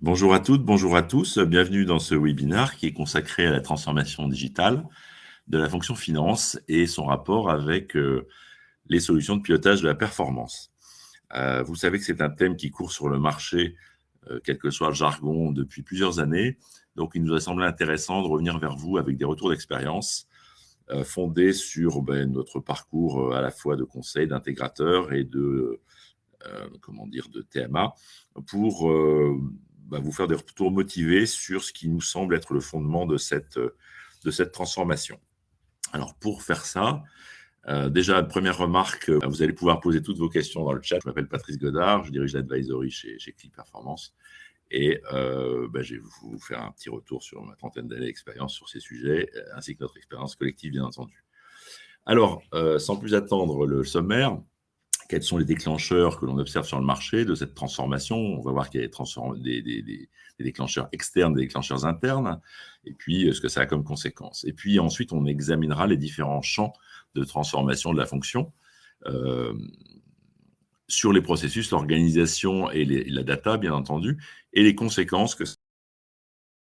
Bonjour à toutes, bonjour à tous. Bienvenue dans ce webinaire qui est consacré à la transformation digitale de la fonction finance et son rapport avec les solutions de pilotage de la performance. Vous savez que c'est un thème qui court sur le marché, quel que soit le jargon, depuis plusieurs années. Donc, il nous a semblé intéressant de revenir vers vous avec des retours d'expérience fondés sur notre parcours à la fois de conseil, d'intégrateur et de TMA pour vous faire des retours motivés sur ce qui nous semble être le fondement de cette transformation. Alors, pour faire ça, déjà, première remarque, vous allez pouvoir poser toutes vos questions dans le chat. Je m'appelle Patrice Godard, je dirige l'advisory chez Click Performance. Et je vais vous faire un petit retour sur ma 30aine d'années d'expérience sur ces sujets, ainsi que notre expérience collective, bien entendu. Alors, sans plus attendre le sommaire, quels sont les déclencheurs que l'on observe sur le marché de cette transformation? On va voir qu'il y a des déclencheurs externes, des déclencheurs internes, et puis ce que ça a comme conséquence. Et puis ensuite, on examinera les différents champs de transformation de la fonction sur les processus, l'organisation et la data, bien entendu, et les conséquences que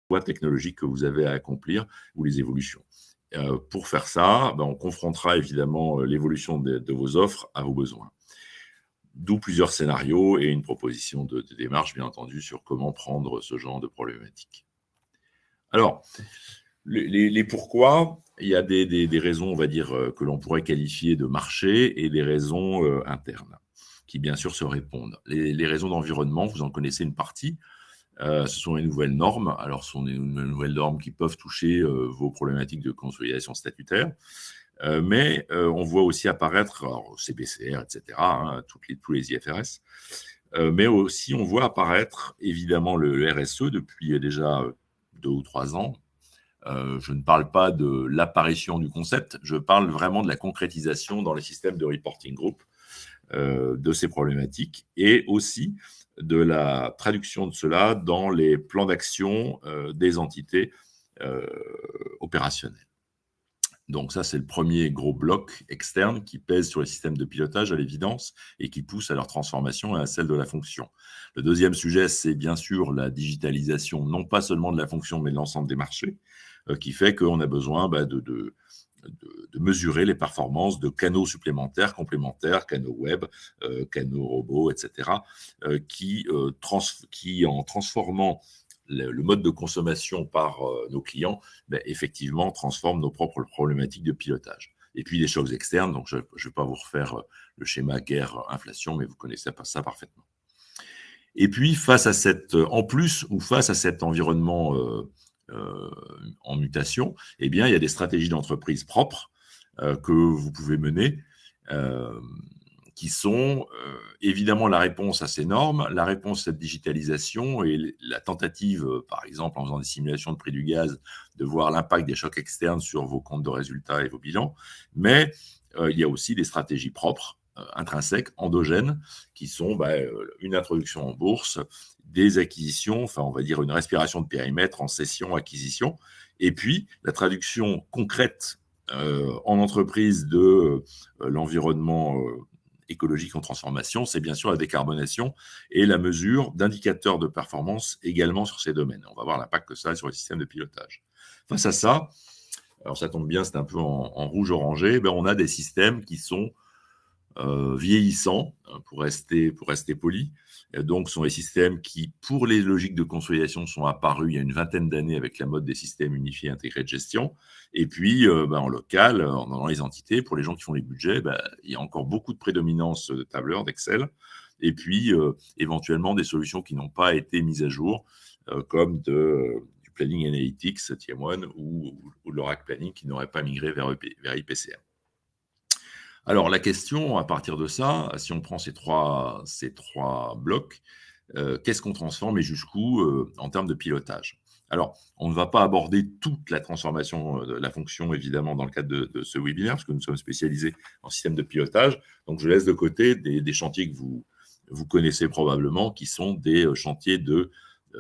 voie technologique que vous avez à accomplir ou les évolutions. Pour faire ça, on confrontera évidemment l'évolution de vos offres à vos besoins. D'où plusieurs scénarios et une proposition de démarche, bien entendu, sur comment prendre ce genre de problématiques. Alors, les pourquoi, il y a des raisons, on va dire, que l'on pourrait qualifier de marché et des raisons internes, qui bien sûr se répondent. Les raisons d'environnement, vous en connaissez une partie. Ce sont les nouvelles normes. Alors, ce sont des nouvelles normes qui peuvent toucher vos problématiques de consolidation statutaire. Mais on voit aussi apparaître CBCR, etc., tous les IFRS, mais aussi on voit apparaître évidemment le RSE depuis déjà 2 ou 3 ans. Je ne parle pas de l'apparition du concept, je parle vraiment de la concrétisation dans les systèmes de reporting group de ces problématiques et aussi de la traduction de cela dans les plans d'action des entités opérationnelles. Donc ça, c'est le premier gros bloc externe qui pèse sur les systèmes de pilotage à l'évidence et qui pousse à leur transformation et à celle de la fonction. Le deuxième sujet, c'est bien sûr la digitalisation, non pas seulement de la fonction, mais de l'ensemble des marchés, qui fait qu'on a besoin de mesurer les performances de canaux supplémentaires, complémentaires, canaux web, canaux robots, etc., qui en transformant le mode de consommation par nos clients, effectivement, transforme nos propres problématiques de pilotage. Et puis, des chocs externes, donc je ne vais pas vous refaire le schéma guerre-inflation, mais vous connaissez ça parfaitement. Et puis, face à cet environnement en mutation, eh bien, il y a des stratégies d'entreprise propres que vous pouvez mener, qui sont évidemment la réponse à ces normes, la réponse à cette digitalisation et la tentative, par exemple, en faisant des simulations de prix du gaz, de voir l'impact des chocs externes sur vos comptes de résultats et vos bilans. Mais il y a aussi des stratégies propres, intrinsèques, endogènes, qui sont une introduction en bourse, des acquisitions, enfin on va dire une respiration de périmètre en cession-acquisition, et puis la traduction concrète en entreprise de l'environnement écologique en transformation, c'est bien sûr la décarbonation et la mesure d'indicateurs de performance également sur ces domaines. On va voir l'impact que ça a sur les systèmes de pilotage. Face à ça, alors ça tombe bien, c'est un peu en rouge-orangé, on a des systèmes qui sont vieillissants, pour rester poli. Donc, ce sont les systèmes qui, pour les logiques de consolidation, sont apparus il y a une vingtaine d'années avec la mode des systèmes unifiés intégrés de gestion. Et puis, en local, dans les entités, pour les gens qui font les budgets, il y a encore beaucoup de prédominance de tableurs, d'Excel. Et puis, éventuellement, des solutions qui n'ont pas été mises à jour, comme du Planning Analytics, TM1, ou l'Oracle Planning qui n'aurait pas migré vers IPCR. Alors, la question, à partir de ça, si on prend ces trois blocs, qu'est-ce qu'on transforme et jusqu'où en termes de pilotage? Alors, on ne va pas aborder toute la transformation de la fonction, évidemment, dans le cadre de ce webinaire, parce que nous sommes spécialisés en système de pilotage. Donc, je laisse de côté des chantiers que vous connaissez probablement, qui sont des chantiers de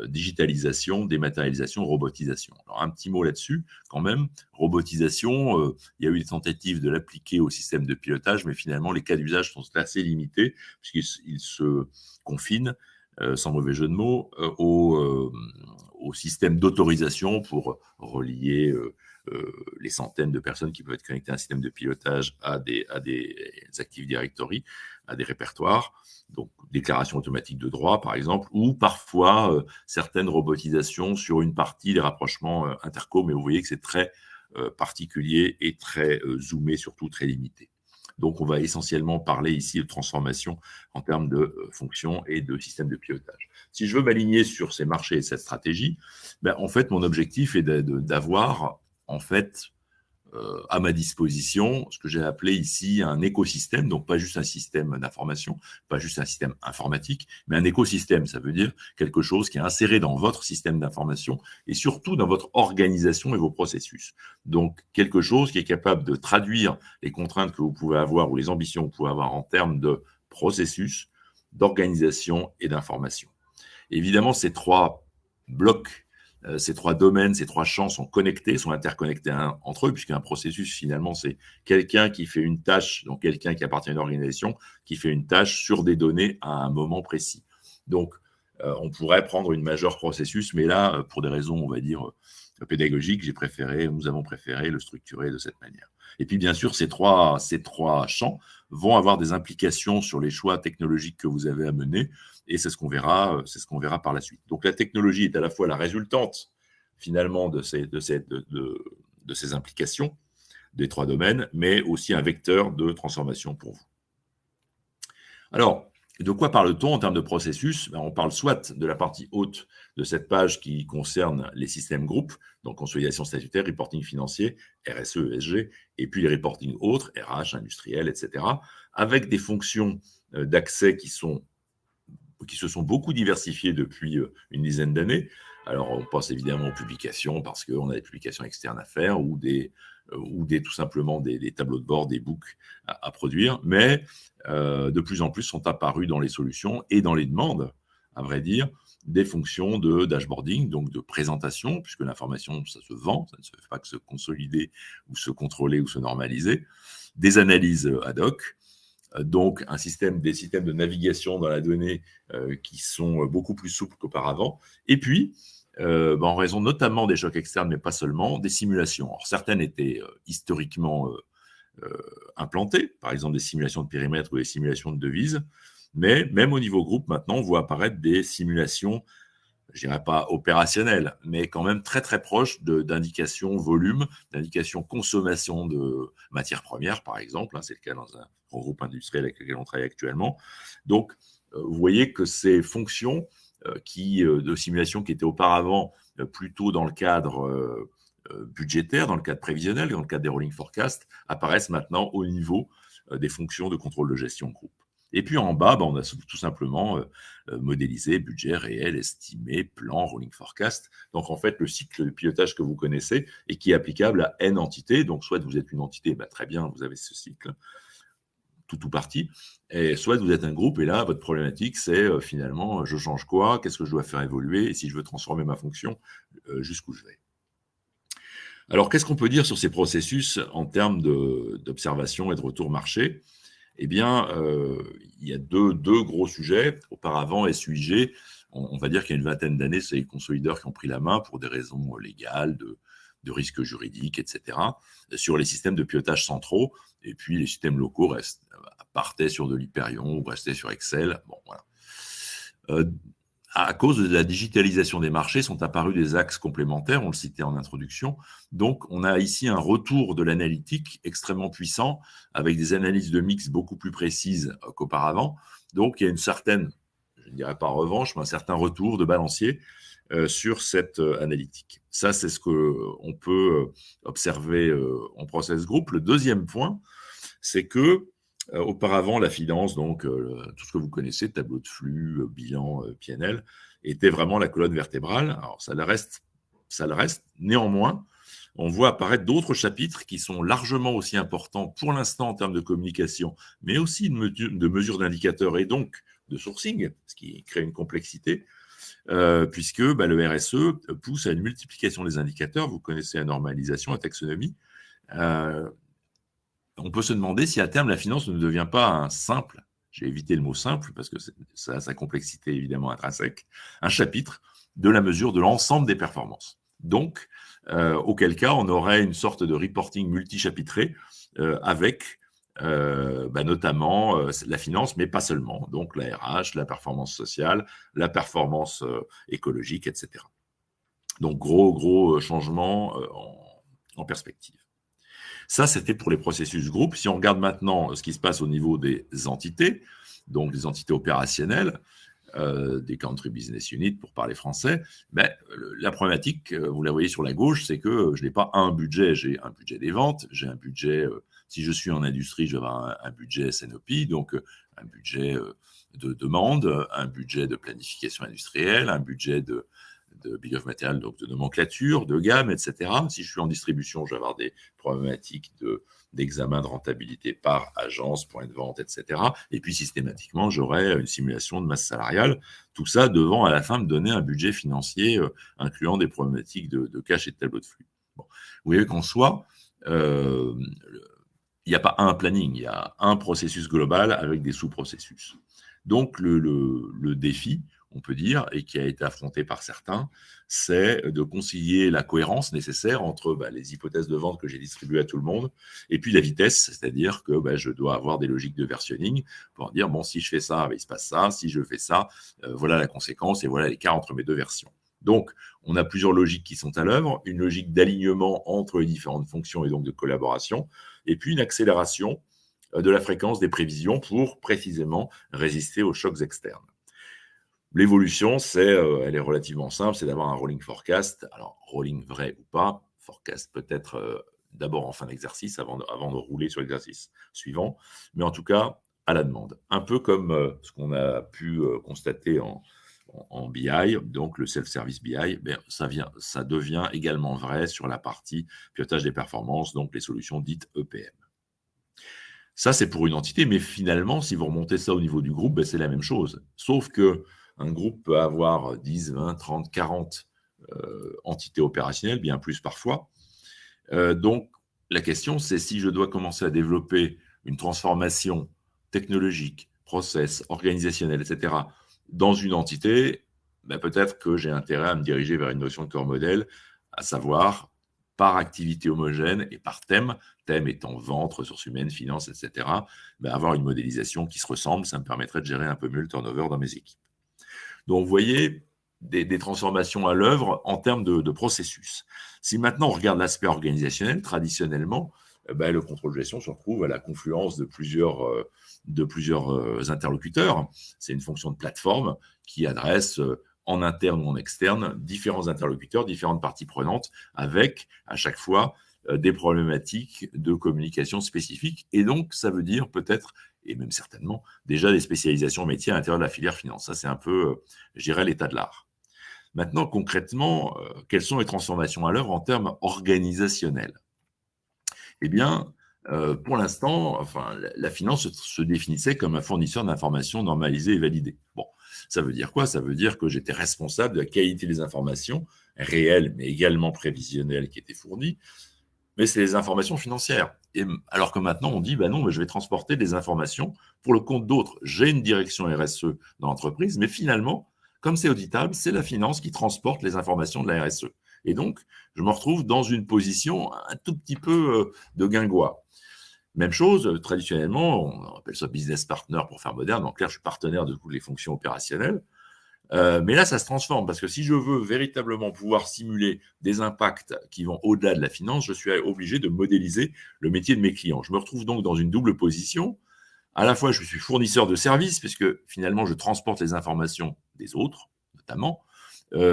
digitalisation, dématérialisation, robotisation. Alors, un petit mot là-dessus, quand même. Robotisation, il y a eu des tentatives de l'appliquer au système de pilotage, mais finalement, les cas d'usage sont assez limités, puisqu'ils se confinent sans mauvais jeu de mots, au système d'autorisation pour relier les centaines de personnes qui peuvent être connectées à un système de pilotage à des Active Directory, à des répertoires, donc déclaration automatique de droit par exemple, ou parfois certaines robotisations sur une partie des rapprochements interco, mais vous voyez que c'est très particulier et très zoomé, surtout très limité. Donc on va essentiellement parler ici de transformation en termes de fonctions et de système de pilotage. Si je veux m'aligner sur ces marchés et cette stratégie, ben, en fait mon objectif est d'avoir en fait à ma disposition ce que j'ai appelé ici un écosystème, donc pas juste un système d'information, pas juste un système informatique, mais un écosystème. Ça veut dire quelque chose qui est inséré dans votre système d'information et surtout dans votre organisation et vos processus. Donc quelque chose qui est capable de traduire les contraintes que vous pouvez avoir ou les ambitions que vous pouvez avoir en termes de processus, d'organisation et d'information. Évidemment, ces trois blocs, ces trois domaines, ces trois champs sont connectés, sont interconnectés entre eux, puisqu'un processus, finalement, c'est quelqu'un qui fait une tâche, donc quelqu'un qui appartient à une organisation, qui fait une tâche sur des données à un moment précis. Donc, on pourrait prendre une majeure processus, mais là, pour des raisons, on va dire, pédagogiques, nous avons préféré le structurer de cette manière. Et puis, bien sûr, ces trois champs vont avoir des implications sur les choix technologiques que vous avez à mener, et c'est ce qu'on verra par la suite. Donc, la technologie est à la fois la résultante, finalement, de ces implications des trois domaines, mais aussi un vecteur de transformation pour vous. Alors, de quoi parle-t-on en termes de processus? On parle soit de la partie haute de cette page qui concerne les systèmes groupes, donc consolidation statutaire, reporting financier, RSE, ESG, et puis les reporting autres, RH, industriel, etc., avec des fonctions d'accès qui se sont beaucoup diversifiées depuis une dizaine d'années. Alors, on pense évidemment aux publications parce qu'on a des publications externes à faire ou tout simplement des tableaux de bord, des books à produire. Mais de plus en plus sont apparus dans les solutions et dans les demandes, à vrai dire, des fonctions de dashboarding, donc de présentation, puisque l'information, ça se vend, ça ne se fait pas que se consolider ou se contrôler ou se normaliser, des analyses ad hoc, donc des systèmes de navigation dans la donnée qui sont beaucoup plus souples qu'auparavant. Et puis, en raison notamment des chocs externes, mais pas seulement, des simulations. Alors, certaines étaient historiquement implantées, par exemple des simulations de périmètre ou des simulations de devises, mais même au niveau groupe, maintenant, on voit apparaître des simulations, je dirais pas opérationnelles, mais quand même très très proches d'indications volume, d'indications consommation de matières premières, par exemple. C'est le cas dans un grand groupe industriel avec lequel on travaille actuellement. Donc, vous voyez que ces fonctions de simulation qui étaient auparavant plutôt dans le cadre budgétaire, dans le cadre prévisionnel, dans le cadre des rolling forecasts, apparaissent maintenant au niveau des fonctions de contrôle de gestion groupe. Et puis en bas, on a tout simplement modélisé budget réel, estimé, plan, rolling forecast. Donc en fait, le cycle de pilotage que vous connaissez et qui est applicable à N entités. Donc soit vous êtes une entité, très bien, vous avez ce cycle, tout parti. Et soit vous êtes un groupe et là, votre problématique, c'est finalement, je change quoi? Qu'est-ce que je dois faire évoluer? Et si je veux transformer ma fonction, jusqu'où je vais? Alors, qu'est-ce qu'on peut dire sur ces processus en termes d'observation et de retour marché? Eh bien, il y a deux gros sujets. Auparavant, SUIG, on va dire qu'il y a une vingtaine d'années, c'est les consolideurs qui ont pris la main pour des raisons légales, de risques juridiques, etc., sur les systèmes de pilotage centraux. Et puis, les systèmes locaux partaient sur de l'Hyperion ou restaient sur Excel. Bon, voilà. À cause de la digitalisation des marchés, sont apparus des axes complémentaires, on le citait en introduction. Donc, on a ici un retour de l'analytique extrêmement puissant, avec des analyses de mix beaucoup plus précises qu'auparavant. Donc, il y a une certaine, je ne dirais pas revanche, mais un certain retour de balancier sur cette analytique. Ça, c'est ce qu'on peut observer en process group. Le deuxième point, c'est que auparavant, la finance, donc tout ce que vous connaissez, tableau de flux, bilan, PNL, était vraiment la colonne vertébrale. Alors, ça le reste. Néanmoins, on voit apparaître d'autres chapitres qui sont largement aussi importants pour l'instant en termes de communication, mais aussi de mesure d'indicateurs et donc de sourcing, ce qui crée une complexité, puisque le RSE pousse à une multiplication des indicateurs. Vous connaissez la normalisation, la taxonomie. On peut se demander si à terme la finance ne devient pas un simple j'ai évité le mot simple parce que ça a sa complexité évidemment intrinsèque, un chapitre de la mesure de l'ensemble des performances. Donc, auquel cas, on aurait une sorte de reporting multichapitré avec notamment la finance, mais pas seulement. Donc, la RH, la performance sociale, la performance écologique, etc. Donc, gros changement en perspective. Ça, c'était pour les processus groupes. Si on regarde maintenant ce qui se passe au niveau des entités, donc des entités opérationnelles, des country business units pour parler français, la problématique, vous la voyez sur la gauche, c'est que je n'ai pas un budget, j'ai un budget des ventes, j'ai un budget, si je suis en industrie, je vais avoir un budget S&OP, donc un budget de demande, un budget de planification industrielle, un budget de bill of material, donc de nomenclature, de gamme, etc. Si je suis en distribution, je vais avoir des problématiques d'examen de rentabilité par agence, point de vente, etc. Et puis, systématiquement, j'aurai une simulation de masse salariale. Tout ça devant, à la fin, me donner un budget financier incluant des problématiques de cash et de tableau de flux. Bon. Vous voyez qu'en soi, il n'y a pas un planning, il y a un processus global avec des sous-processus. Donc, le défi, on peut dire, et qui a été affronté par certains, c'est de concilier la cohérence nécessaire entre les hypothèses de vente que j'ai distribuées à tout le monde et puis la vitesse, c'est-à-dire que je dois avoir des logiques de versionning pour dire, bon, si je fais ça, il se passe ça, si je fais ça, voilà la conséquence et voilà l'écart entre mes deux versions. Donc, on a plusieurs logiques qui sont à l'œuvre, une logique d'alignement entre les différentes fonctions et donc de collaboration, et puis une accélération de la fréquence des prévisions pour précisément résister aux chocs externes. L'évolution, elle est relativement simple, c'est d'avoir un rolling forecast. Alors, rolling vrai ou pas, forecast peut-être d'abord en fin d'exercice avant de rouler sur l'exercice suivant, mais en tout cas, à la demande. Un peu comme ce qu'on a pu constater en BI, donc le self-service BI, ça devient également vrai sur la partie pilotage des performances, donc les solutions dites EPM. Ça, c'est pour une entité, mais finalement, si vous remontez ça au niveau du groupe, c'est la même chose. Sauf que un groupe peut avoir 10, 20, 30, 40 entités opérationnelles, bien plus parfois. Donc, la question, c'est si je dois commencer à développer une transformation technologique, process, organisationnelle, etc., dans une entité, peut-être que j'ai intérêt à me diriger vers une notion de corps modèle, à savoir par activité homogène et par thème étant vente, ressources humaines, finances, etc., avoir une modélisation qui se ressemble, ça me permettrait de gérer un peu mieux le turnover dans mes équipes. Donc, vous voyez des transformations à l'œuvre en termes de processus. Si maintenant on regarde l'aspect organisationnel, traditionnellement, le contrôle de gestion se retrouve à la confluence de plusieurs interlocuteurs. C'est une fonction de plateforme qui adresse en interne ou en externe différents interlocuteurs, différentes parties prenantes, avec à chaque fois des problématiques de communication spécifiques. Et donc, ça veut dire peut-être, et même certainement, déjà des spécialisations métiers à l'intérieur de la filière finance. Ça, c'est un peu, je dirais, l'état de l'art. Maintenant, concrètement, quelles sont les transformations à l'œuvre en termes organisationnels ? Eh bien, pour l'instant, la finance se définissait comme un fournisseur d'informations normalisées et validées. Bon, ça veut dire quoi ? Ça veut dire que j'étais responsable de la qualité des informations réelles, mais également prévisionnelles qui étaient fournies, mais c'est les informations financières. Et alors que maintenant, on dit, non, mais je vais transporter des informations pour le compte d'autres. J'ai une direction RSE dans l'entreprise, mais finalement, comme c'est auditable, c'est la finance qui transporte les informations de la RSE. Et donc, je me retrouve dans une position un tout petit peu de guingois. Même chose, traditionnellement, on appelle ça business partner pour faire moderne. En clair, je suis partenaire de toutes les fonctions opérationnelles. Mais là, ça se transforme parce que si je veux véritablement pouvoir simuler des impacts qui vont au-delà de la finance, je suis obligé de modéliser le métier de mes clients. Je me retrouve donc dans une double position. À la fois, je suis fournisseur de services puisque finalement, je transporte les informations des autres, notamment.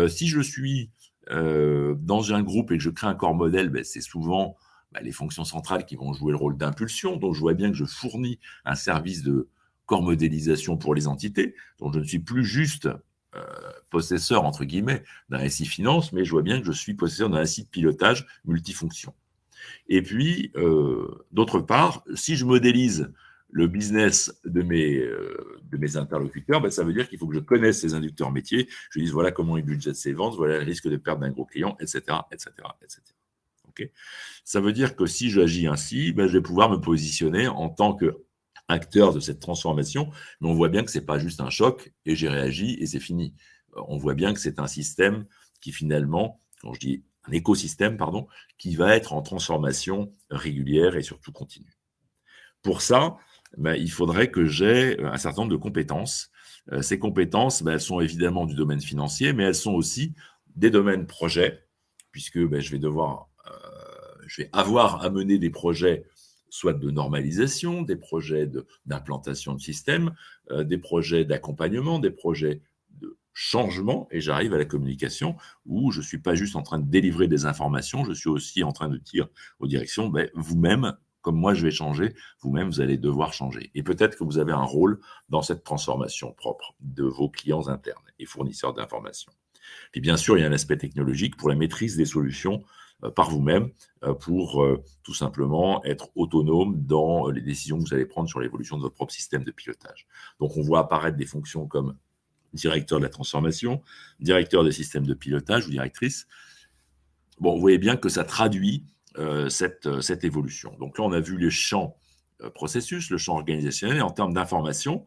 Si je suis dans un groupe et que je crée un corps modèle, c'est souvent les fonctions centrales qui vont jouer le rôle d'impulsion. Donc, je vois bien que je fournis un service de corps modélisation pour les entités. Donc, je ne suis plus juste possesseur, entre guillemets, d'un SI Finance, mais je vois bien que je suis possesseur d'un SI de pilotage multifonction. Et puis, d'autre part, si je modélise le business de mes interlocuteurs, ça veut dire qu'il faut que je connaisse ces inducteurs métiers. Je dis, voilà comment ils budgètent ses ventes, voilà le risque de perte d'un gros client, etc., etc., etc. Okay. Ça veut dire que si j'agis ainsi, je vais pouvoir me positionner en tant que acteur de cette transformation, mais on voit bien que ce n'est pas juste un choc et j'ai réagi et c'est fini. On voit bien que c'est un système qui finalement, quand je dis un écosystème, pardon, qui va être en transformation régulière et surtout continue. Pour ça, il faudrait que j'ai un certain nombre de compétences. Ces compétences, elles sont évidemment du domaine financier, mais elles sont aussi des domaines projets, puisque je vais avoir à mener des projets soit de normalisation, des projets d'implantation de systèmes, des projets d'accompagnement, des projets de changement, et j'arrive à la communication où je ne suis pas juste en train de délivrer des informations, je suis aussi en train de dire aux directions, vous-même, comme moi je vais changer, vous-même vous allez devoir changer. Et peut-être que vous avez un rôle dans cette transformation propre de vos clients internes et fournisseurs d'informations. Puis bien sûr, il y a un aspect technologique pour la maîtrise des solutions par vous-même, pour tout simplement être autonome dans les décisions que vous allez prendre sur l'évolution de votre propre système de pilotage. Donc on voit apparaître des fonctions comme directeur de la transformation, directeur des systèmes de pilotage ou directrice. Bon, vous voyez bien que ça traduit cette évolution. Donc là, on a vu le champ processus, le champ organisationnel, et en termes d'information,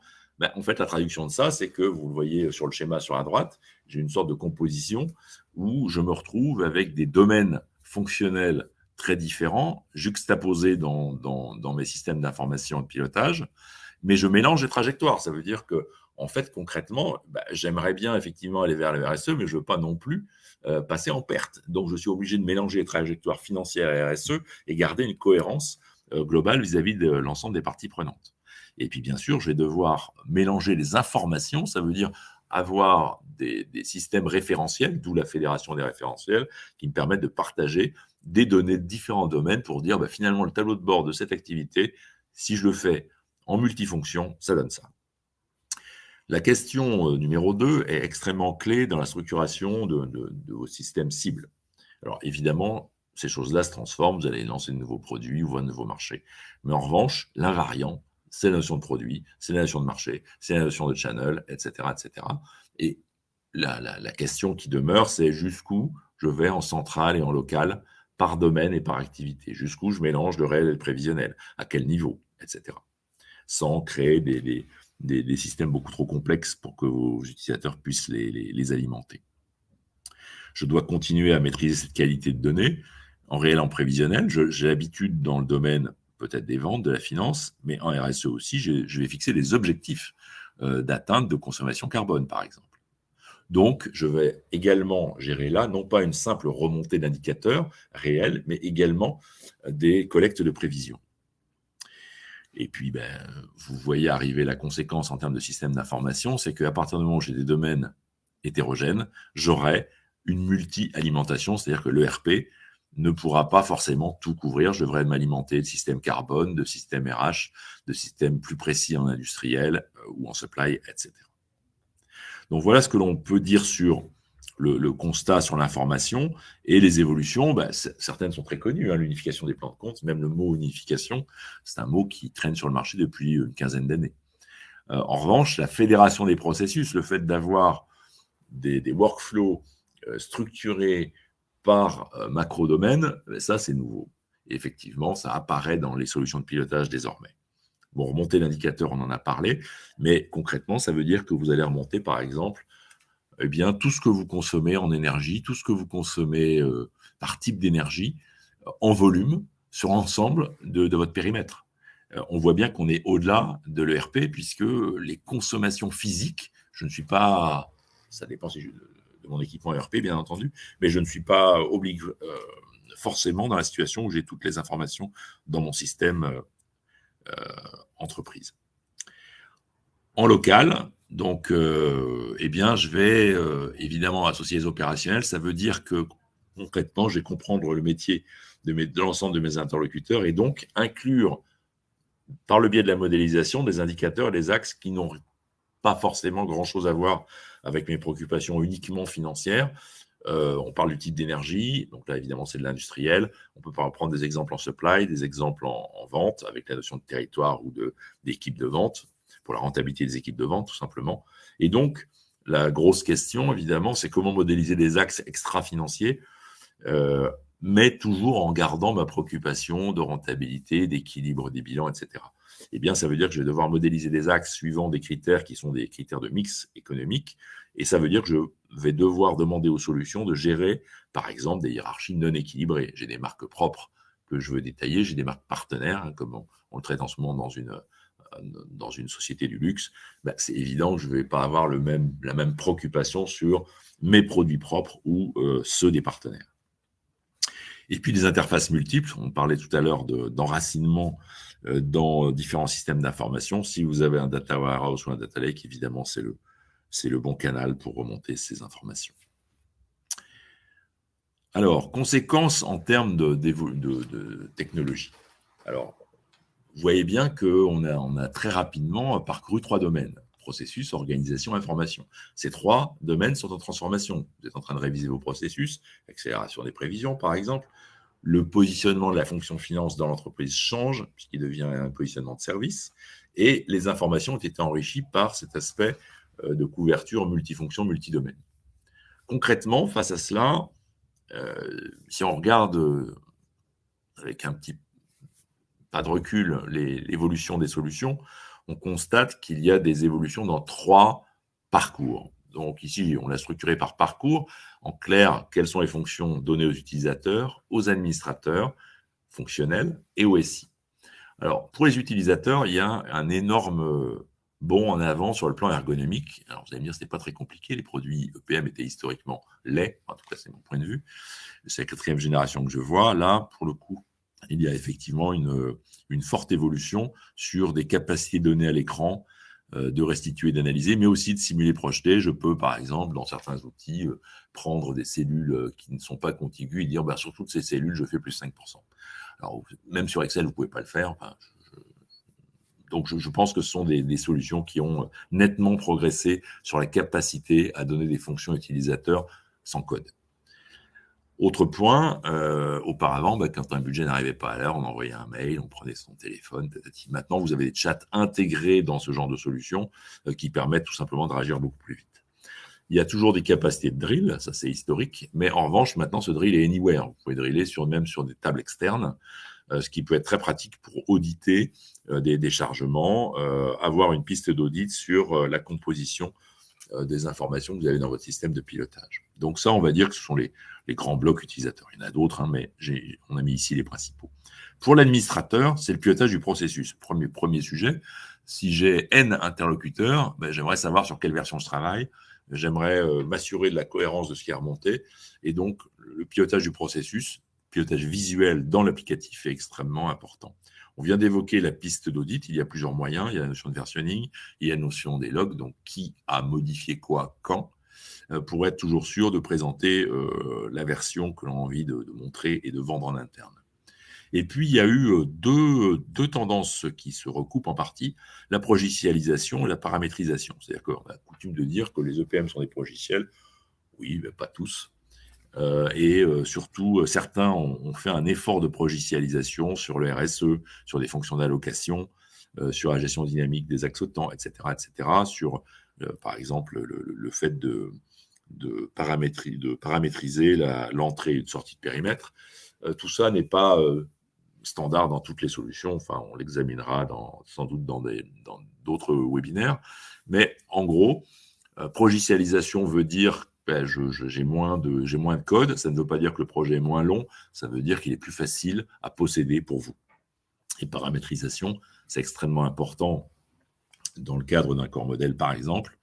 en fait, la traduction de ça, c'est que, vous le voyez sur le schéma sur la droite, j'ai une sorte de composition où je me retrouve avec des domaines fonctionnels très différents, juxtaposés dans mes systèmes d'information et de pilotage, mais je mélange les trajectoires. Ça veut dire que, en fait, concrètement, j'aimerais bien effectivement aller vers le RSE, mais je ne veux pas non plus passer en perte. Donc, je suis obligé de mélanger les trajectoires financières et RSE et garder une cohérence globale vis-à-vis de l'ensemble des parties prenantes. Et puis, bien sûr, je vais devoir mélanger les informations, ça veut dire avoir des systèmes référentiels, d'où la fédération des référentiels, qui me permettent de partager des données de différents domaines pour dire, finalement, le tableau de bord de cette activité, si je le fais en multifonction, ça donne ça. La question numéro 2 est extrêmement clé dans la structuration de vos systèmes cibles. Alors, évidemment, ces choses-là se transforment, vous allez lancer de nouveaux produits ou un nouveau marché. Mais en revanche, l'invariant, c'est la notion de produit, c'est la notion de marché, c'est la notion de channel, etc. etc. Et la question qui demeure, c'est jusqu'où je vais en centrale et en local, par domaine et par activité, jusqu'où je mélange le réel et le prévisionnel, à quel niveau, etc. Sans créer des systèmes beaucoup trop complexes pour que vos utilisateurs puissent les alimenter. Je dois continuer à maîtriser cette qualité de données, en réel, en prévisionnel. J'ai l'habitude dans le domaine peut-être des ventes, de la finance, mais en RSE aussi, je vais fixer des objectifs d'atteinte de consommation carbone, par exemple. Donc, je vais également gérer là, non pas une simple remontée d'indicateurs réels, mais également des collectes de prévisions. Et puis, vous voyez arriver la conséquence en termes de système d'information, c'est qu'à partir du moment où j'ai des domaines hétérogènes, j'aurai une multi-alimentation, c'est-à-dire que l'ERP ne pourra pas forcément tout couvrir. Je devrais m'alimenter de systèmes carbone, de systèmes RH, de systèmes plus précis en industriel ou en supply, etc. Donc voilà ce que l'on peut dire sur le constat sur l'information et les évolutions. Certaines sont très connues, l'unification des plans de compte, même le mot unification, c'est un mot qui traîne sur le marché depuis une quinzaine d'années. En revanche, la fédération des processus, le fait d'avoir des workflows structurés par macro-domaine, ça c'est nouveau. Et effectivement, ça apparaît dans les solutions de pilotage désormais. Bon, remonter l'indicateur, on en a parlé, mais concrètement, ça veut dire que vous allez remonter, par exemple, tout ce que vous consommez en énergie, tout ce que vous consommez par type d'énergie, en volume, sur l'ensemble de votre périmètre. On voit bien qu'on est au-delà de l'ERP, puisque les consommations physiques, je ne suis pas, ça dépend de mon équipement ERP, bien entendu, mais je ne suis pas obligé forcément dans la situation où j'ai toutes les informations dans mon système entreprise. En local, donc, je vais évidemment associer les opérationnels. Ça veut dire que concrètement, je vais comprendre le métier de l'ensemble de mes interlocuteurs et donc inclure, par le biais de la modélisation, des indicateurs et des axes qui n'ont pas forcément grand-chose à voir avec mes préoccupations uniquement financières. On parle du type d'énergie, donc là, évidemment, c'est de l'industriel. On peut prendre des exemples en supply, des exemples en vente, avec la notion de territoire ou d'équipe de vente, pour la rentabilité des équipes de vente, tout simplement. Et donc, la grosse question, évidemment, c'est comment modéliser des axes extra-financiers mais toujours en gardant ma préoccupation de rentabilité, d'équilibre des bilans, etc. Eh bien, ça veut dire que je vais devoir modéliser des axes suivant des critères qui sont des critères de mix économique, et ça veut dire que je vais devoir demander aux solutions de gérer, par exemple, des hiérarchies non équilibrées. J'ai des marques propres que je veux détailler, j'ai des marques partenaires, hein, comme on le traite en ce moment dans une société du luxe. Ben, c'est évident que je ne vais pas avoir la même préoccupation sur mes produits propres ou ceux des partenaires. Et puis des interfaces multiples, on parlait tout à l'heure d'enracinement dans différents systèmes d'information. Si vous avez un data warehouse ou un data lake, évidemment, c'est le bon canal pour remonter ces informations. Alors, conséquences en termes de technologie. Alors, vous voyez bien qu'on a très rapidement parcouru 3 domaines: processus, organisation, information. Ces 3 domaines sont en transformation. Vous êtes en train de réviser vos processus, accélération des prévisions, par exemple. Le positionnement de la fonction finance dans l'entreprise change, puisqu'il devient un positionnement de service, et les informations ont été enrichies par cet aspect de couverture multifonction, multidomaine. Concrètement, face à cela, si on regarde avec un petit pas de recul l'évolution des solutions, on constate qu'il y a des évolutions dans 3 parcours. Donc ici, on l'a structuré par parcours. En clair, quelles sont les fonctions données aux utilisateurs, aux administrateurs fonctionnels et au SI. Alors, pour les utilisateurs, il y a un énorme bond en avant sur le plan ergonomique. Alors, vous allez me dire, ce n'est pas très compliqué. Les produits EPM étaient historiquement laids. En tout cas, c'est mon point de vue. C'est la 4e génération que je vois. Là, pour le coup, il y a effectivement une forte évolution sur des capacités données à l'écran de restituer, d'analyser, mais aussi de simuler, projeter. Je peux, par exemple, dans certains outils, prendre des cellules qui ne sont pas contiguës et dire, sur toutes ces cellules, je fais plus 5%. Alors, même sur Excel, vous ne pouvez pas le faire. Donc, je pense que ce sont des solutions qui ont nettement progressé sur la capacité à donner des fonctions utilisateurs sans code. Autre point, auparavant, quand un budget n'arrivait pas à l'heure, on envoyait un mail, on prenait son téléphone, tatati. Maintenant, vous avez des chats intégrés dans ce genre de solutions qui permettent tout simplement de réagir beaucoup plus vite. Il y a toujours des capacités de drill, ça c'est historique, mais en revanche, maintenant, ce drill est anywhere. Vous pouvez driller même sur des tables externes, ce qui peut être très pratique pour auditer des déchargements, avoir une piste d'audit sur la composition des informations que vous avez dans votre système de pilotage. Donc ça, on va dire que ce sont les grands blocs utilisateurs. Il y en a d'autres, mais on a mis ici les principaux. Pour l'administrateur, c'est le pilotage du processus. Premier sujet, si j'ai N interlocuteurs, j'aimerais savoir sur quelle version je travaille, j'aimerais m'assurer de la cohérence de ce qui est remonté, et donc le pilotage du processus, pilotage visuel dans l'applicatif est extrêmement important. On vient d'évoquer la piste d'audit, il y a plusieurs moyens, il y a la notion de versionning, il y a la notion des logs, donc qui a modifié quoi, quand, pour être toujours sûr de présenter la version que l'on a envie de montrer et de vendre en interne. Et puis, il y a eu deux tendances qui se recoupent en partie, la progicialisation et la paramétrisation. C'est-à-dire qu'on a coutume de dire que les EPM sont des progiciels. Oui, mais pas tous. Et surtout, certains ont fait un effort de progicialisation sur le RSE, sur des fonctions d'allocation, sur la gestion dynamique des axes de temps, etc., sur, par exemple, le fait de paramétriser l'entrée et une sortie de périmètre. Tout ça n'est pas standard dans toutes les solutions. Enfin, on l'examinera sans doute dans d'autres webinaires. Mais en gros, progicialisation veut dire j'ai moins de code. Ça ne veut pas dire que le projet est moins long. Ça veut dire qu'il est plus facile à posséder pour vous. Et paramétrisation, c'est extrêmement important dans le cadre d'un corps modèle, par exemple.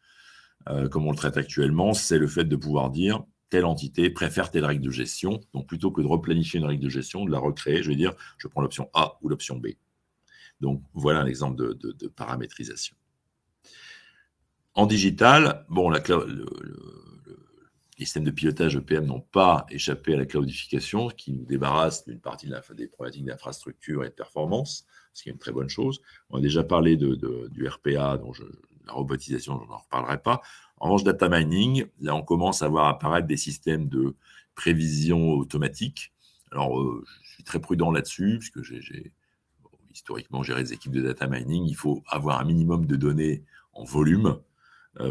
Comme on le traite actuellement, c'est le fait de pouvoir dire telle entité préfère telle règle de gestion. Donc, plutôt que de replanifier une règle de gestion, de la recréer, je vais dire, je prends l'option A ou l'option B. Donc, voilà un exemple de paramétrisation. En digital, bon, les systèmes de pilotage EPM n'ont pas échappé à la cloudification, qui nous débarrasse d'une partie des problématiques d'infrastructure et de performance, ce qui est une très bonne chose. On a déjà parlé du RPA, la robotisation, je n'en reparlerai pas. En revanche, data mining, là, on commence à voir apparaître des systèmes de prévision automatique. Alors, je suis très prudent là-dessus, puisque j'ai historiquement géré des équipes de data mining. Il faut avoir un minimum de données en volume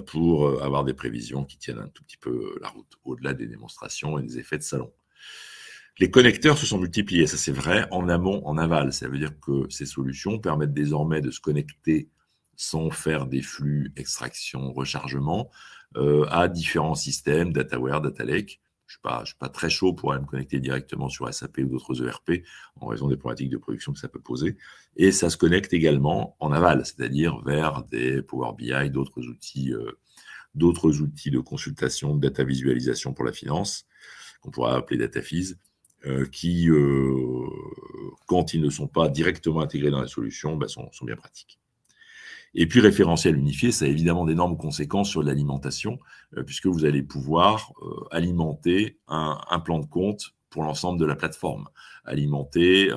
pour avoir des prévisions qui tiennent un tout petit peu la route, au-delà des démonstrations et des effets de salon. Les connecteurs se sont multipliés, ça c'est vrai, en amont, en aval. Ça veut dire que ces solutions permettent désormais de se connecter sans faire des flux extraction, rechargement, à différents systèmes, DataWare, Data Lake. Je ne suis pas très chaud pour aller me connecter directement sur SAP ou d'autres ERP en raison des problématiques de production que ça peut poser. Et ça se connecte également en aval, c'est-à-dire vers des Power BI, d'autres outils de consultation, de data visualisation pour la finance, qu'on pourrait appeler DataFiz, qui, quand ils ne sont pas directement intégrés dans la solution, sont bien pratiques. Et puis, référentiel unifié, ça a évidemment d'énormes conséquences sur l'alimentation, puisque vous allez pouvoir alimenter un plan de compte pour l'ensemble de la plateforme, alimenter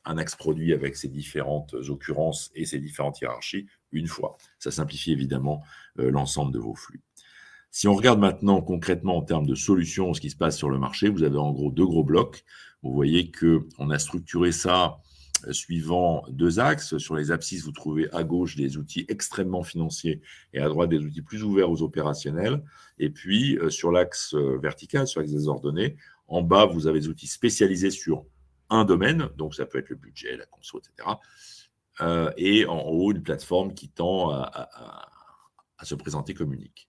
un axe produit avec ses différentes occurrences et ses différentes hiérarchies une fois. Ça simplifie évidemment l'ensemble de vos flux. Si on regarde maintenant concrètement en termes de solutions ce qui se passe sur le marché, vous avez en gros 2 gros blocs. Vous voyez qu'on a structuré ça suivant 2 axes. Sur les abscisses, vous trouvez à gauche des outils extrêmement financiers et à droite des outils plus ouverts aux opérationnels. Et puis, sur l'axe vertical, sur l'axe des ordonnées, en bas, vous avez des outils spécialisés sur un domaine, donc ça peut être le budget, la conso, etc. Et en haut, une plateforme qui tend à se présenter comme unique.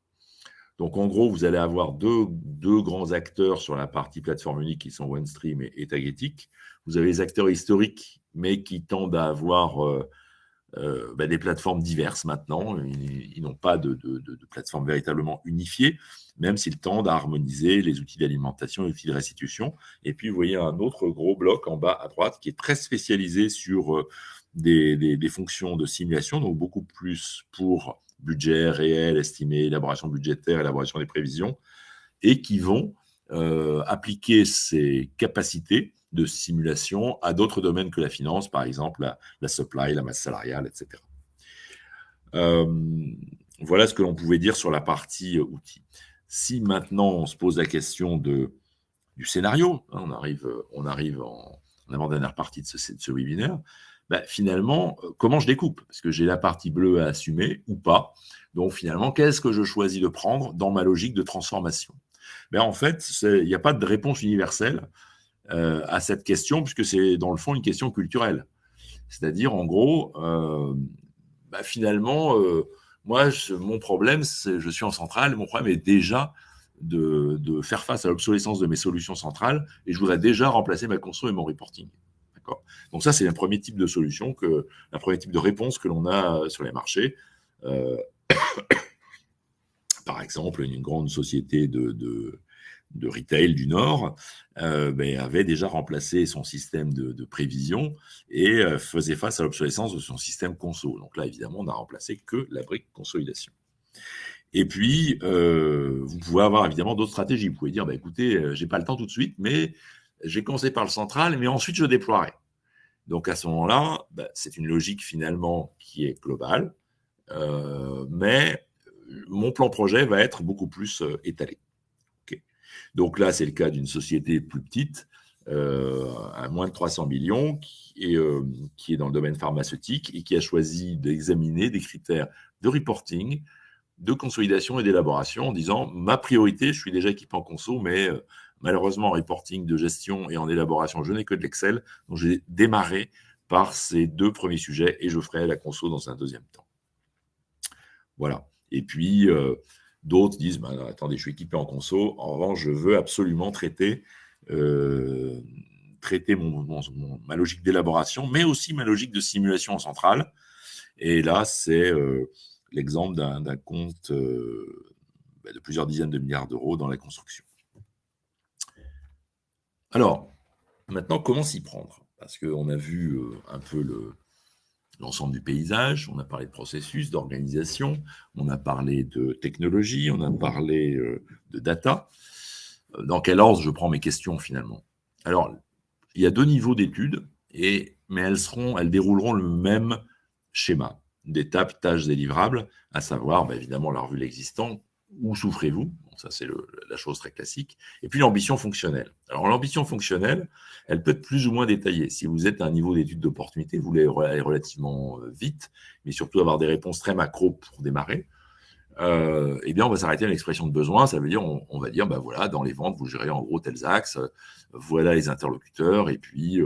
Donc, en gros, vous allez avoir deux grands acteurs sur la partie plateforme unique qui sont OneStream et Tagetic. Vous avez les acteurs historiques, mais qui tendent à avoir des plateformes diverses maintenant. Ils n'ont pas de plateforme véritablement unifiée, même s'ils tendent à harmoniser les outils d'alimentation et les outils de restitution. Et puis, vous voyez un autre gros bloc en bas à droite qui est très spécialisé sur des fonctions de simulation, donc beaucoup plus pour budget réel, estimé, élaboration budgétaire, élaboration des prévisions, et qui vont appliquer ces capacités de simulation à d'autres domaines que la finance, par exemple la supply, la masse salariale, etc. Voilà ce que l'on pouvait dire sur la partie outils. Si maintenant on se pose la question du scénario, hein, on arrive en avant-dernière partie de ce webinaire, finalement, comment je découpe? Parce que j'ai la partie bleue à assumer ou pas. Donc, finalement, qu'est-ce que je choisis de prendre dans ma logique de transformation? En fait, il n'y a pas de réponse universelle à cette question, puisque c'est, dans le fond, une question culturelle. C'est-à-dire, en gros, finalement, moi, mon problème, je suis en centrale, mon problème est déjà de faire face à l'obsolescence de mes solutions centrales, et je voudrais déjà remplacer ma conso et mon reporting. Donc ça, c'est un premier type de solution, un premier type de réponse que l'on a sur les marchés. Par exemple, une grande société de retail du Nord avait déjà remplacé son système de prévision et faisait face à l'obsolescence de son système conso. Donc là, évidemment, on n'a remplacé que la brique consolidation. Et puis, vous pouvez avoir évidemment d'autres stratégies. Vous pouvez dire, écoutez, j'ai pas le temps tout de suite, mais j'ai commencé par le central, mais ensuite je déploierai. Donc, à ce moment-là, c'est une logique finalement qui est globale, mais mon plan projet va être beaucoup plus étalé. Okay. Donc là, c'est le cas d'une société plus petite, à moins de 300 millions, qui est dans le domaine pharmaceutique et qui a choisi d'examiner des critères de reporting, de consolidation et d'élaboration en disant, ma priorité, je suis déjà équipé en conso, mais malheureusement, en reporting de gestion et en élaboration, je n'ai que de l'Excel. Donc, j'ai démarré par ces 2 premiers sujets et je ferai la conso dans un deuxième temps. Voilà. Et puis, d'autres disent, attendez, je suis équipé en conso. En revanche, je veux absolument traiter ma logique d'élaboration, mais aussi ma logique de simulation en centrale. Et là, c'est l'exemple d'un compte de plusieurs dizaines de milliards d'euros dans la construction. Alors, maintenant, comment s'y prendre? Parce qu'on a vu un peu l'ensemble du paysage, on a parlé de processus, d'organisation, on a parlé de technologie, on a parlé de data. Dans quel ordre je prends mes questions finalement? Alors, il y a 2 niveaux d'études, mais elles dérouleront le même schéma d'étapes, tâches et livrables, à savoir évidemment la revue de l'existant. Où souffrez-vous? Bon, ça, c'est la chose très classique. Et puis, l'ambition fonctionnelle. Alors, l'ambition fonctionnelle, elle peut être plus ou moins détaillée. Si vous êtes à un niveau d'étude d'opportunité, vous voulez aller relativement vite, mais surtout avoir des réponses très macro pour démarrer. eh bien, on va s'arrêter à l'expression de besoin. Ça veut dire, on va dire, bah voilà, dans les ventes, vous gérez en gros tels axes, voilà les interlocuteurs, et puis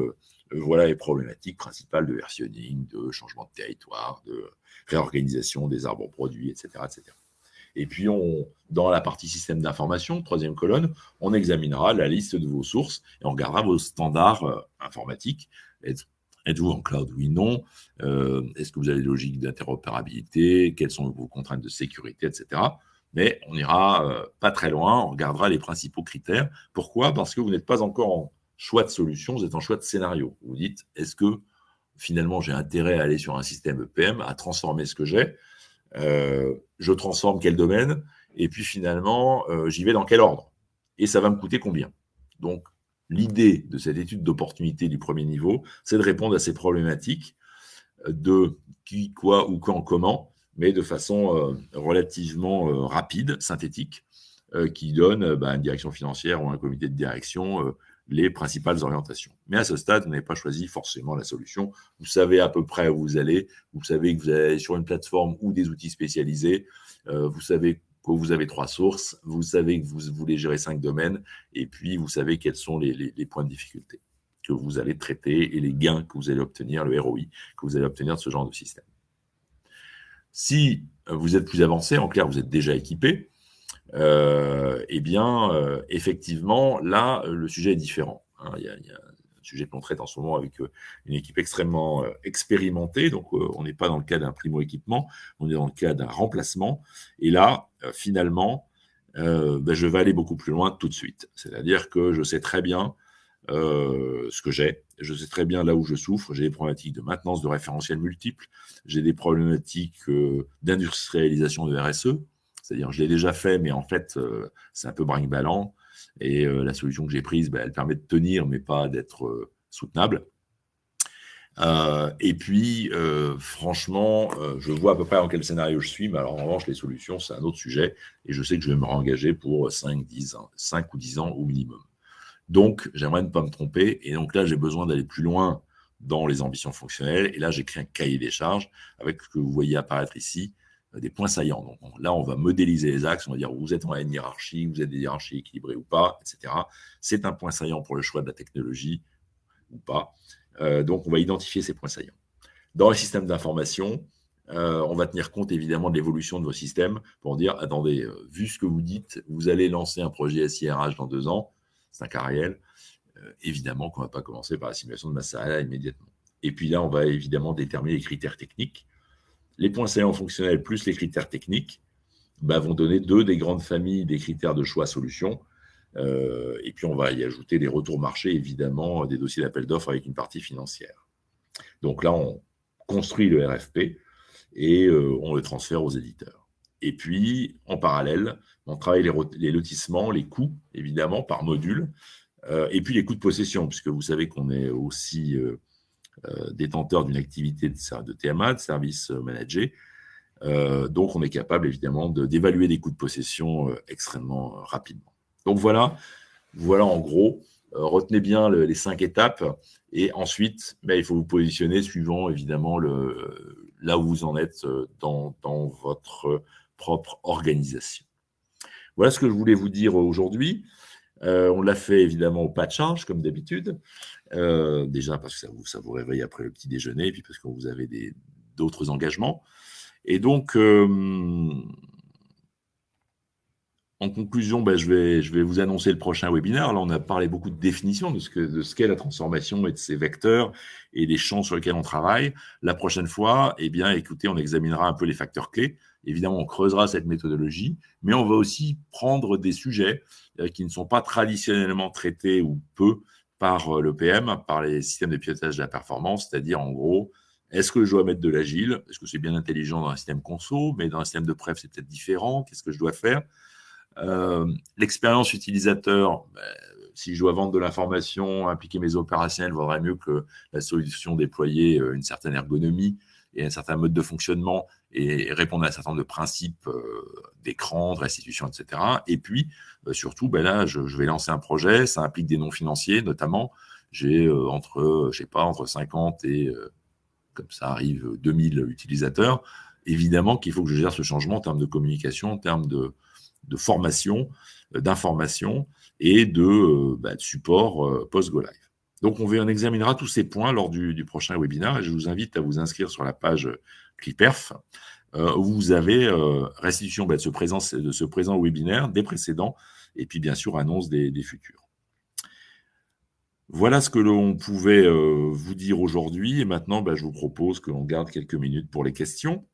voilà les problématiques principales de versionning, de changement de territoire, de réorganisation des arbres produits, etc., etc. Et puis, dans la partie système d'information, troisième colonne, on examinera la liste de vos sources et on regardera vos standards informatiques. Êtes-vous en cloud? Oui, non. Est-ce que vous avez des logiques d'interopérabilité? Quelles sont vos contraintes de sécurité, etc. Mais on n'ira pas très loin. On regardera les principaux critères. Pourquoi? Parce que vous n'êtes pas encore en choix de solution, vous êtes en choix de scénario. Vous dites, est-ce que finalement j'ai intérêt à aller sur un système EPM, à transformer ce que j'ai? Je transforme quel domaine? Et puis finalement, j'y vais dans quel ordre? Et ça va me coûter combien? Donc, l'idée de cette étude d'opportunité du premier niveau, c'est de répondre à ces problématiques de qui, quoi, ou quand, comment, mais de façon relativement rapide, synthétique, qui donne une direction financière ou un comité de direction les principales orientations. Mais à ce stade, vous n'avez pas choisi forcément la solution. Vous savez à peu près où vous allez. Vous savez que vous allez sur une plateforme ou des outils spécialisés. Vous savez que vous avez 3 sources. Vous savez que vous voulez gérer 5 domaines. Et puis, vous savez quels sont les points de difficulté que vous allez traiter et les gains que vous allez obtenir, le ROI que vous allez obtenir de ce genre de système. Si vous êtes plus avancé, en clair, vous êtes déjà équipé, effectivement, là, le sujet est différent. Il y a un sujet qu'on traite en ce moment avec une équipe extrêmement expérimentée. Donc, on n'est pas dans le cas d'un primo-équipement, on est dans le cas d'un remplacement. Et là, finalement, je vais aller beaucoup plus loin tout de suite. C'est-à-dire que je sais très bien ce que j'ai. Je sais très bien là où je souffre. J'ai des problématiques de maintenance de référentiels multiples. J'ai des problématiques d'industrialisation de RSE. C'est-à-dire, je l'ai déjà fait, mais en fait, c'est un peu brinque-ballant. Et la solution que j'ai prise, elle permet de tenir, mais pas d'être soutenable. Et puis, franchement, je vois à peu près dans quel scénario je suis, mais alors en revanche, les solutions, c'est un autre sujet. Et je sais que je vais me réengager pour 5 ou 10 ans au minimum. Donc, j'aimerais ne pas me tromper. Et donc là, j'ai besoin d'aller plus loin dans les ambitions fonctionnelles. Et là, j'écris un cahier des charges avec ce que vous voyez apparaître ici, des points saillants. Donc là, on va modéliser les axes, on va dire vous êtes en une hiérarchie, vous êtes des hiérarchies équilibrées ou pas, etc. C'est un point saillant pour le choix de la technologie ou pas. Donc, on va identifier ces points saillants. Dans les systèmes d'information, on va tenir compte évidemment de l'évolution de vos systèmes pour dire, attendez, vu ce que vous dites, vous allez lancer un projet SIRH dans 2 ans, c'est un cas réel, évidemment qu'on ne va pas commencer par la simulation de masse salariale immédiatement. Et puis là, on va évidemment déterminer les critères techniques. Les points saillants fonctionnels plus les critères techniques vont donner 2 des grandes familles des critères de choix solutions. Et puis, on va y ajouter des retours marchés, évidemment, des dossiers d'appel d'offres avec une partie financière. Donc là, on construit le RFP et on le transfère aux éditeurs. Et puis, en parallèle, on travaille les lotissements, les coûts, évidemment, par module, et puis les coûts de possession, puisque vous savez qu'on est aussi détenteur d'une activité de TMA, de service managé. Donc, on est capable, évidemment, d'évaluer des coûts de possession extrêmement rapidement. Donc, voilà en gros. Retenez bien les 5 étapes. Et ensuite, il faut vous positionner suivant, évidemment, là où vous en êtes dans votre propre organisation. Voilà ce que je voulais vous dire aujourd'hui. On l'a fait évidemment au pas de charge, comme d'habitude. Déjà parce que ça vous réveille après le petit déjeuner, et puis parce que vous avez d'autres engagements. Et donc, en conclusion, je vais vous annoncer le prochain webinaire. Là, on a parlé beaucoup de définition de ce qu'est la transformation et de ses vecteurs et des champs sur lesquels on travaille. La prochaine fois, écoutez, on examinera un peu les facteurs clés. Évidemment, on creusera cette méthodologie, mais on va aussi prendre des sujets qui ne sont pas traditionnellement traités ou peu par l'EPM, par les systèmes de pilotage de la performance, c'est-à-dire en gros, est-ce que je dois mettre de l'agile? Est-ce que c'est bien intelligent dans un système conso, mais dans un système de préf, c'est peut-être différent? Qu'est-ce que je dois faire? L'expérience utilisateur, si je dois vendre de l'information, impliquer mes opérationnels, vaudrait mieux que la solution déployer une certaine ergonomie et un certain mode de fonctionnement et répondre à un certain nombre de principes d'écran, de restitution, etc. Et puis, surtout, là, je vais lancer un projet, ça implique des non financiers, notamment. J'ai entre 50 et, comme ça arrive, 2000 utilisateurs. évidemment qu'il faut que je gère ce changement en termes de communication, en termes de formation, d'information et de support post-go live. Donc, on examinera tous ces points lors du prochain webinaire et je vous invite à vous inscrire sur la page CliPerf où vous avez restitution de ce présent webinaire, des précédents et puis bien sûr annonce des futurs. Voilà ce que l'on pouvait vous dire aujourd'hui et maintenant je vous propose que l'on garde quelques minutes pour les questions.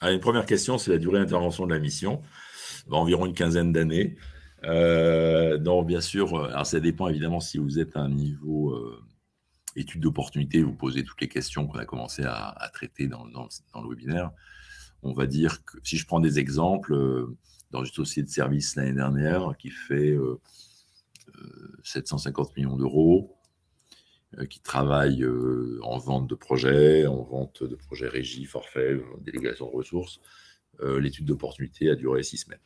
Une première question, c'est la durée d'intervention de la mission. Environ une quinzaine d'années. Donc, bien sûr, alors ça dépend évidemment si vous êtes à un niveau étude d'opportunité, vous posez toutes les questions qu'on a commencé à traiter dans le webinaire. On va dire que si je prends des exemples, dans une société de service l'année dernière qui fait 750 millions d'euros, qui travaille en vente de projets, régie, forfait, délégation de ressources, l'étude d'opportunité a duré 6 semaines.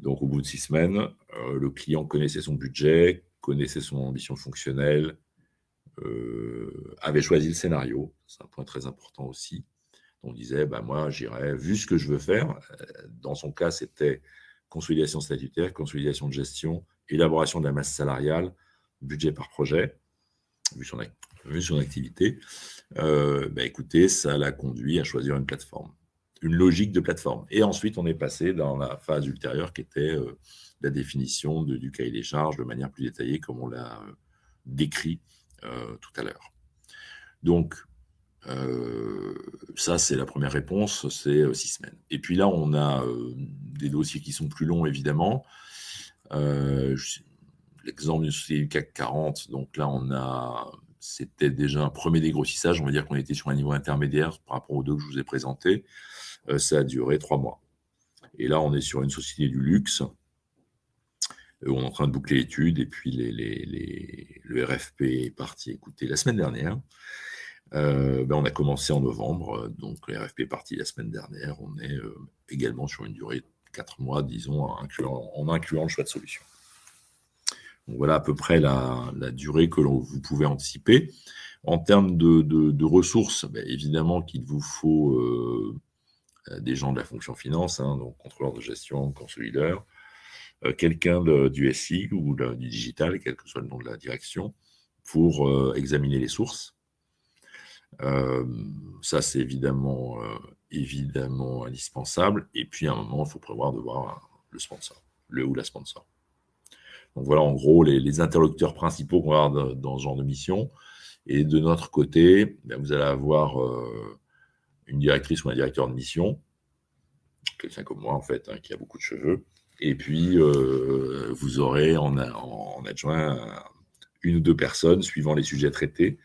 Donc, au bout de 6 semaines, le client connaissait son budget, connaissait son ambition fonctionnelle, avait choisi le scénario. C'est un point très important aussi. On disait, moi, j'irais, vu ce que je veux faire, dans son cas, c'était consolidation statutaire, consolidation de gestion, élaboration de la masse salariale, budget par projet, vu son activité. Écoutez, ça l'a conduit à choisir une plateforme, une logique de plateforme. Et ensuite, on est passé dans la phase ultérieure qui était la définition du cahier des charges de manière plus détaillée, comme on l'a décrit tout à l'heure. Donc, ça, c'est la première réponse, c'est 6 semaines. Et puis là, on a des dossiers qui sont plus longs, évidemment. L'exemple d'une société du CAC 40, donc là, c'était déjà un premier dégrossissage, on va dire qu'on était sur un niveau intermédiaire par rapport aux deux que je vous ai présentés. Ça a duré 3 mois. Et là, on est sur une société du luxe. On est en train de boucler l'étude et puis le RFP est parti écouter la semaine dernière. On a commencé en novembre, donc le RFP est parti la semaine dernière. On est également sur une durée de 4 mois, disons, en incluant le choix de solution. Donc voilà à peu près la durée que vous pouvez anticiper. En termes de ressources, évidemment qu'il vous faut des gens de la fonction finance, donc contrôleur de gestion, consolideur, quelqu'un du SI ou du digital, quel que soit le nom de la direction, pour examiner les sources. Ça, c'est évidemment indispensable. Et puis, à un moment, il faut prévoir de voir le sponsor, le ou la sponsor. Donc, voilà, en gros, les interlocuteurs principaux qu'on va avoir dans ce genre de mission. Et de notre côté, vous allez avoir une directrice ou un directeur de mission, quelqu'un comme moi, en fait, qui a beaucoup de cheveux. Et puis, vous aurez en adjoint une ou deux personnes suivant les sujets traités,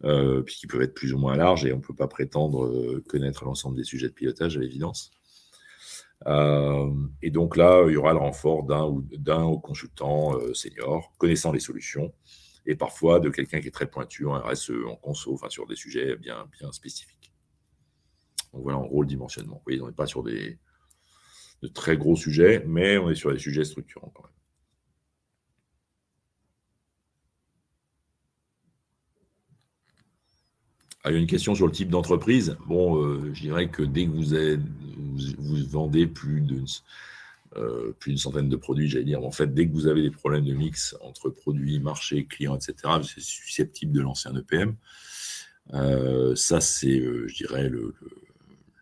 puis qui peuvent être plus ou moins larges, et on ne peut pas prétendre connaître l'ensemble des sujets de pilotage, à l'évidence. Et donc là, il y aura le renfort d'un consultant senior, connaissant les solutions, et parfois de quelqu'un qui est très pointu en RSE, en conso, enfin sur des sujets bien spécifiques. Donc voilà, en gros, le dimensionnement. Vous voyez, on n'est pas sur de très gros sujets, mais on est sur des sujets structurants quand même. Il y a une question sur le type d'entreprise. Je dirais que dès que vous vendez plus d'une centaine de produits, j'allais dire, en fait, dès que vous avez des problèmes de mix entre produits, marché, clients, etc., c'est susceptible de lancer un EPM. Ça, c'est, je dirais,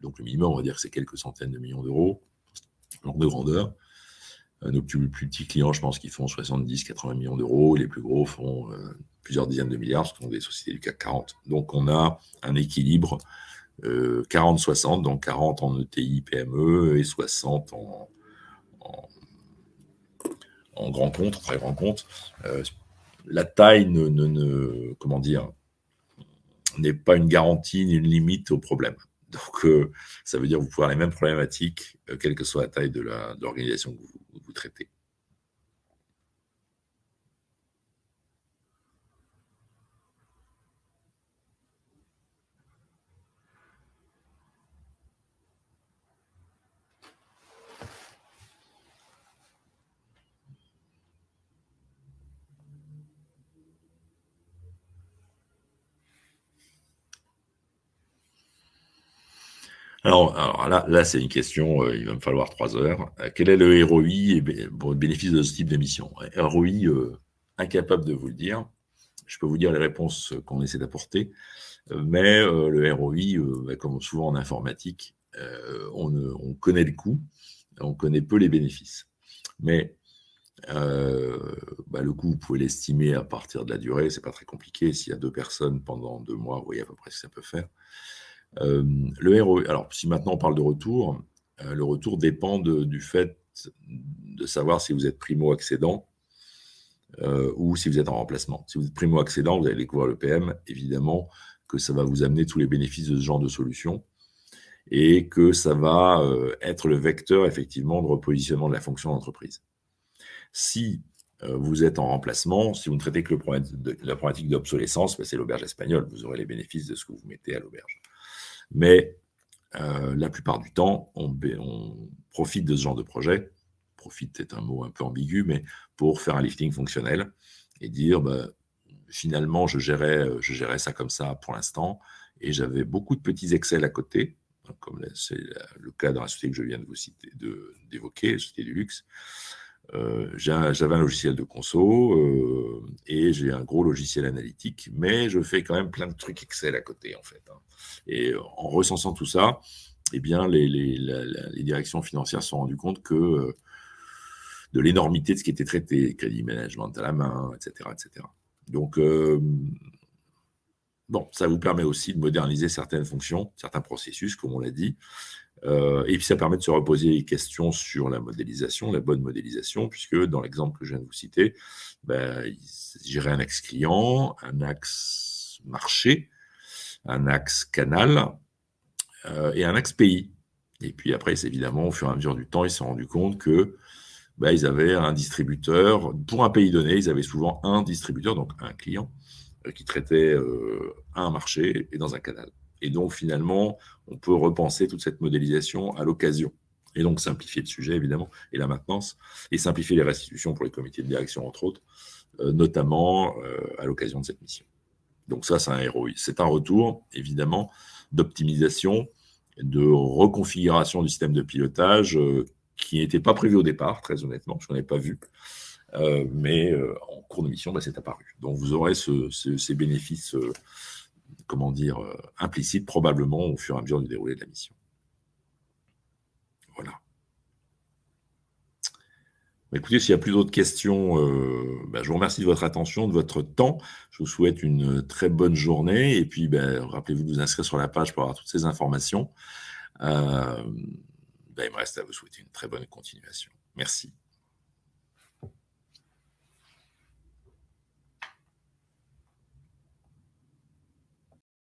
donc le minimum, on va dire que c'est quelques centaines de millions d'euros, genre de grandeur. Nos plus petits clients, je pense qu'ils font 70-80 millions d'euros. Les plus gros font plusieurs dizaines de milliards, ce sont des sociétés du CAC 40. Donc, on a un équilibre 40-60, donc 40 en ETI, PME et 60 en grand compte, très grand compte. La taille comment dire, n'est pas une garantie ni une limite au problème. Donc, ça veut dire que vous pouvez avoir les mêmes problématiques, quelle que soit la taille de l'organisation que vous traitez. Alors là c'est une question, il va me falloir 3 heures. Quel est le ROI pour le bénéfice de ce type d'émission? ROI, incapable de vous le dire. Je peux vous dire les réponses qu'on essaie d'apporter, mais le ROI, comme souvent en informatique, on connaît le coût, on connaît peu les bénéfices. Mais le coût, vous pouvez l'estimer à partir de la durée, c'est pas très compliqué. S'il y a 2 personnes pendant 2 mois, vous voyez à peu près ce que ça peut faire. Le ROI, alors si maintenant on parle de retour, le retour dépend du fait de savoir si vous êtes primo-accédant ou si vous êtes en remplacement. Si vous êtes primo-accédant, vous allez découvrir le PM, évidemment que ça va vous amener tous les bénéfices de ce genre de solution et que ça va être le vecteur effectivement de repositionnement de la fonction d'entreprise. Si vous êtes en remplacement, si vous ne traitez que la problématique d'obsolescence, c'est l'auberge espagnole, vous aurez les bénéfices de ce que vous mettez à l'auberge. Mais la plupart du temps, on profite de ce genre de projet. Profite est un mot un peu ambigu, mais pour faire un lifting fonctionnel et dire finalement, je gérais ça comme ça pour l'instant et j'avais beaucoup de petits Excel à côté, comme c'est le cas dans la société que je viens de vous citer, d'évoquer, la société du luxe. J'avais un logiciel de conso et j'ai un gros logiciel analytique, mais je fais quand même plein de trucs Excel à côté en fait. Et en recensant tout ça, eh bien les directions financières se sont rendues compte que de l'énormité de ce qui était traité, crédit management à la main, etc., etc. Donc ça vous permet aussi de moderniser certaines fonctions, certains processus, comme on l'a dit. Et puis ça permet de se reposer les questions sur la modélisation, la bonne modélisation, puisque dans l'exemple que je viens de vous citer, il gérait un axe client, un axe marché, un axe canal et un axe pays. Et puis après, évidemment, au fur et à mesure du temps, ils se sont rendus compte que ils avaient un distributeur. Pour un pays donné, ils avaient souvent un distributeur, donc un client, qui traitait un marché et dans un canal. Et donc, finalement, on peut repenser toute cette modélisation à l'occasion. Et donc, simplifier le sujet, évidemment, et la maintenance, et simplifier les restitutions pour les comités de direction, entre autres, notamment à l'occasion de cette mission. Donc ça, c'est un ROI. C'est un retour, évidemment, d'optimisation, de reconfiguration du système de pilotage qui n'était pas prévu au départ, très honnêtement, je n'en ai pas vu. Mais en cours de mission, c'est apparu. Donc, vous aurez ces bénéfices implicites probablement au fur et à mesure du déroulé de la mission. Voilà. Écoutez, s'il n'y a plus d'autres questions, je vous remercie de votre attention, de votre temps. Je vous souhaite une très bonne journée. Et puis, rappelez-vous de vous inscrire sur la page pour avoir toutes ces informations. Il me reste à vous souhaiter une très bonne continuation. Merci.